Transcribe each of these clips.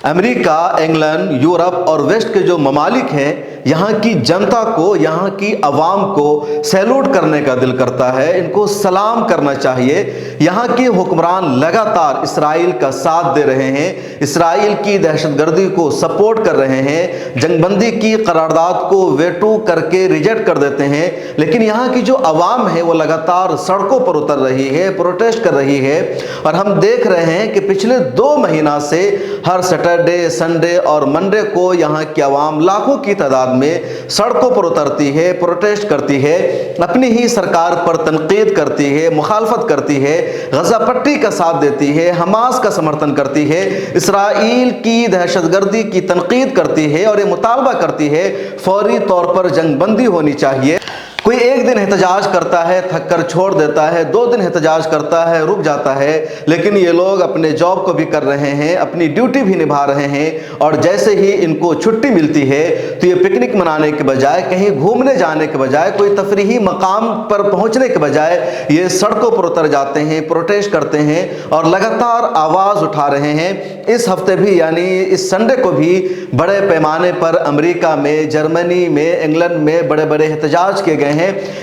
امریکہ، England, Europe اور waste کے جو ممالک ہیں، یہاں کی جنتا کو، یہاں کی عوام کو سیلوٹ کرنے کا دل کرتا ہے، ان کو سلام کرنا چاہیے۔ یہاں کے حکمران لگاتار اسرائیل کا ساتھ دے رہے ہیں، اسرائیل کی دہشت گردی کو سپورٹ کر رہے ہیں، جنگ بندی کی قرارداد کو ویٹو کر کے ریجیکٹ کر دیتے ہیں، لیکن یہاں کی جو عوام ہے وہ لگاتار سڑکوں پر اتر رہی ہے، پروٹیسٹ کر رہی ہے، اور ہم دیکھ رہے ہیں کہ پچھلے 2 مہینہ سے ہر سیٹرڈے، سنڈے اور منڈے کو یہاں کی عوام لاکھوں کی تعداد میں سڑکوں پر اترتی ہے، پروٹیسٹ کرتی ہے، اپنی ہی سرکار پر تنقید کرتی ہے، مخالفت کرتی ہے، غزہ پٹی کا ساتھ دیتی ہے، حماس کا سمرتھن کرتی ہے، اسرائیل کی دہشت گردی کی تنقید کرتی ہے، اور یہ مطالبہ کرتی ہے فوری طور پر جنگ بندی ہونی چاہیے۔ کوئی ایک دن احتجاج کرتا ہے، تھک کر چھوڑ دیتا ہے، 2 دن احتجاج کرتا ہے، رک جاتا ہے، لیکن یہ لوگ اپنے جاب کو بھی کر رہے ہیں، اپنی ڈیوٹی بھی نبھا رہے ہیں، اور جیسے ہی ان کو چھٹی ملتی ہے تو یہ پکنک منانے کے بجائے، کہیں گھومنے جانے کے بجائے، کوئی تفریحی مقام پر پہنچنے کے بجائے یہ سڑکوں پر اتر جاتے ہیں، پروٹیسٹ کرتے ہیں اور لگاتار آواز اٹھا رہے ہیں۔ اس ہفتے بھی یعنی اس سنڈے کو بھی بڑے پیمانے پر امریکہ میں، جرمنی میں، انگلینڈ میں بڑے بڑے احتجاج کیے گئے ہیں۔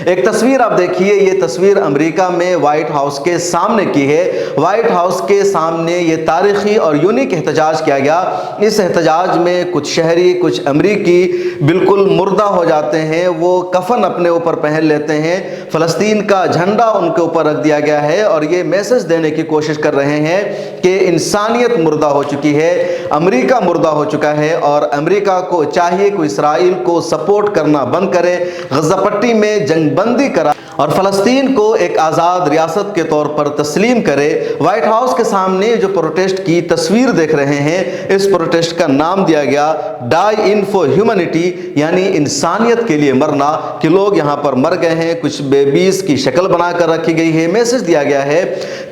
ایک تصویر آپ دیکھیے، یہ تصویر امریکہ میں وائٹ ہاؤس کے سامنے کی ہے۔ وائٹ ہاؤس کے سامنے یہ تاریخی اور یونیک احتجاج کیا گیا۔ اس احتجاج میں کچھ شہری، کچھ امریکی بالکل مردہ ہو جاتے ہیں، وہ کفن اپنے اوپر پہن لیتے ہیں، فلسطین کا جھنڈا ان کے اوپر رکھ دیا گیا ہے، اور یہ میسج دینے کی کوشش کر رہے ہیں کہ انسانیت مردہ ہو چکی ہے، امریکہ مردہ ہو چکا ہے، اور امریکہ کو چاہیے کہ اسرائیل کو سپورٹ کرنا بند کرے، غزہ پٹی میں جنگ بندی کرا اور فلسطین کو ایک آزاد ریاست کے طور پر تسلیم کرے۔ وائٹ ہاؤس کے سامنے جو پروٹیسٹ کی تصویر دیکھ رہے ہیں، اس پروٹیسٹ کا نام دیا گیا ڈائی ان فار ہیومنٹی، یعنی انسانیت کے لیے مرنا، کہ لوگ یہاں پر مر گئے ہیں، کچھ بیبیز کی شکل بنا کر رکھی گئی ہے۔ میسج دیا گیا ہے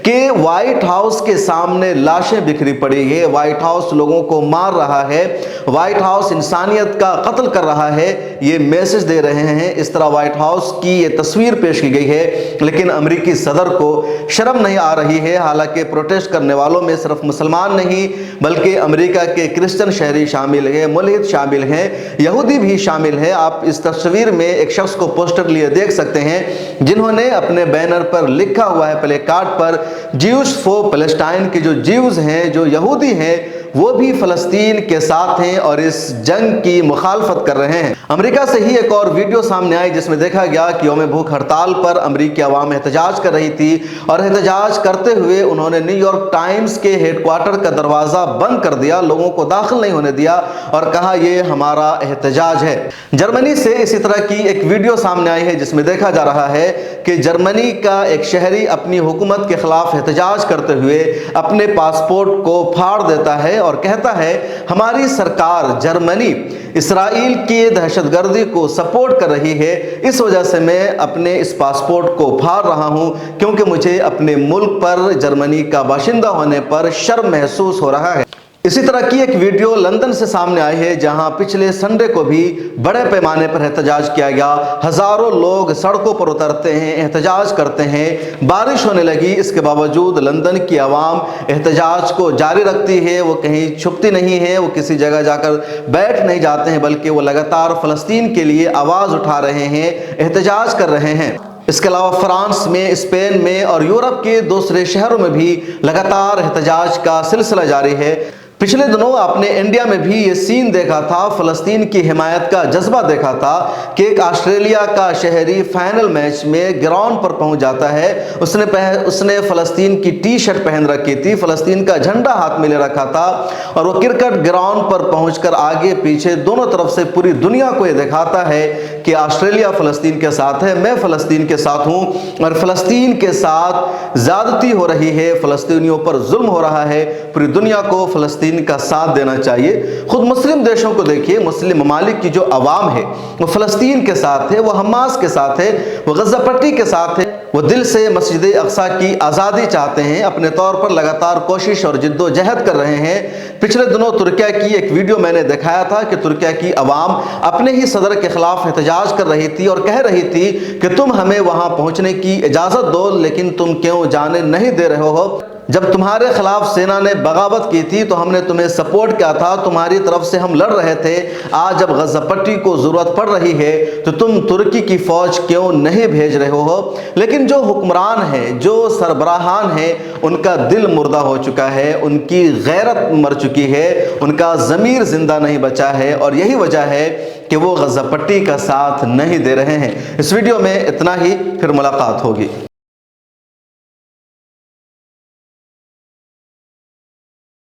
کہ وائٹ ہاؤس کے سامنے لاشیں بکھری پڑی ہے، وائٹ ہاؤس لوگوں کو مار رہا ہے، وائٹ ہاؤس انسانیت کا قتل کر رہا ہے، یہ میسج دے رہے ہیں۔ اس طرح وائٹ ہاؤس کی یہ تصویر پیش کی گئی ہے، لیکن امریکی صدر کو شرم نہیں آ رہی ہے۔ حالانکہ پروٹیسٹ کرنے والوں میں صرف مسلمان نہیں بلکہ امریکہ کے کرسچن شہری شامل ہیں، ملحد شامل ہیں، یہودی بھی شامل ہیں۔ آپ اس تصویر میں ایک شخص کو پوسٹر لیے دیکھ سکتے ہیں، جنہوں نے اپنے بینر پر لکھا ہوا ہے، پلے کارڈ پر، جیوز فور پیلسٹائن، کے جو جیوز ہیں، جو یہودی ہیں، وہ بھی فلسطین کے ساتھ ہیں اور اس جنگ کی مخالفت کر رہے ہیں۔ امریکہ سے ہی ایک اور ویڈیو سامنے آئی جس میں دیکھا گیا کہ یوم بھوک ہڑتال پر امریکی عوام احتجاج کر رہی تھی، اور احتجاج کرتے ہوئے انہوں نے نیو یارک ٹائمز کے ہیڈ کوارٹر کا دروازہ بند کر دیا، لوگوں کو داخل نہیں ہونے دیا، اور کہا یہ ہمارا احتجاج ہے۔ جرمنی سے اسی طرح کی ایک ویڈیو سامنے آئی ہے جس میں دیکھا جا رہا ہے کہ جرمنی کا ایک شہری اپنی حکومت کے خلاف احتجاج کرتے ہوئے اپنے پاسپورٹ کو پھاڑ دیتا ہے اور کہتا ہے ہماری سرکار جرمنی اسرائیل کی دہشت گردی کو سپورٹ کر رہی ہے، اس وجہ سے میں اپنے اس پاسپورٹ کو پھاڑ رہا ہوں، کیونکہ مجھے اپنے ملک پر، جرمنی کا باشندہ ہونے پر شرم محسوس ہو رہا ہے۔ اسی طرح کی ایک ویڈیو لندن سے سامنے آئی ہے، جہاں پچھلے سنڈے کو بھی بڑے پیمانے پر احتجاج کیا گیا۔ ہزاروں لوگ سڑکوں پر اترتے ہیں، احتجاج کرتے ہیں، بارش ہونے لگی، اس کے باوجود لندن کی عوام احتجاج کو جاری رکھتی ہے، وہ کہیں چھپتی نہیں ہے، وہ کسی جگہ جا کر بیٹھ نہیں جاتے ہیں، بلکہ وہ لگاتار فلسطین کے لیے آواز اٹھا رہے ہیں، احتجاج کر رہے ہیں۔ اس کے علاوہ فرانس میں، اسپین میں اور یورپ کے دوسرے شہروں میں بھی لگاتار احتجاج کا سلسلہ جاری ہے۔ پچھلے دنوں آپ نے انڈیا میں بھی یہ سین دیکھا تھا، فلسطین کی حمایت کا جذبہ دیکھا تھا کہ ایک آسٹریلیا کا شہری فائنل میچ میں گراؤنڈ پر پہنچ جاتا ہے، اس نے فلسطین کی ٹی شرٹ پہن رکھی تھی، فلسطین کا جھنڈا ہاتھ میں لے رکھا تھا، اور وہ کرکٹ گراؤنڈ پر پہنچ کر آگے پیچھے دونوں طرف سے پوری دنیا کو یہ دکھاتا ہے کہ آسٹریلیا فلسطین کے ساتھ ہے، میں فلسطین کے ساتھ ہوں، اور فلسطین کے ساتھ زیادتی ہو رہی ہے، فلسطینیوں پر ظلم ہو رہا ہے، پوری دنیا کو فلسطین کا ساتھ دینا چاہیے۔ خود مسلم دیشوں کو دیکھیے، مسلم ممالک کی جو عوام ہے وہ فلسطین کے ساتھ ہے، وہ حماس کے ساتھ ہے، وہ غزہ پٹی کے ساتھ ہے، وہ دل سے مسجد اقصی کی آزادی چاہتے ہیں، اپنے طور پر لگاتار کوشش اور جد و جہد کر رہے ہیں۔ پچھلے دنوں ترکیہ کی ایک ویڈیو میں نے دکھایا تھا کہ ترکیہ کی عوام اپنے ہی صدر کے خلاف احتجاج کر رہی تھی اور کہہ رہی تھی کہ تم ہمیں وہاں پہنچنے کی اجازت دو، لیکن تم کیوں جانے نہیں دے رہے ہو۔ جب تمہارے خلاف سینا نے بغاوت کی تھی تو ہم نے تمہیں سپورٹ کیا تھا، تمہاری طرف سے ہم لڑ رہے تھے۔ آج جب غزہ پٹی کو ضرورت پڑ رہی ہے تو تم ترکی کی فوج کیوں نہیں بھیج رہے ہو؟ لیکن جو حکمران ہیں، جو سربراہان ہیں، ان کا دل مردہ ہو چکا ہے، ان کی غیرت مر چکی ہے، ان کا ضمیر زندہ نہیں بچا ہے، اور یہی وجہ ہے کہ وہ غزہ پٹی کا ساتھ نہیں دے رہے ہیں۔ اس ویڈیو میں اتنا ہی، پھر ملاقات ہوگی۔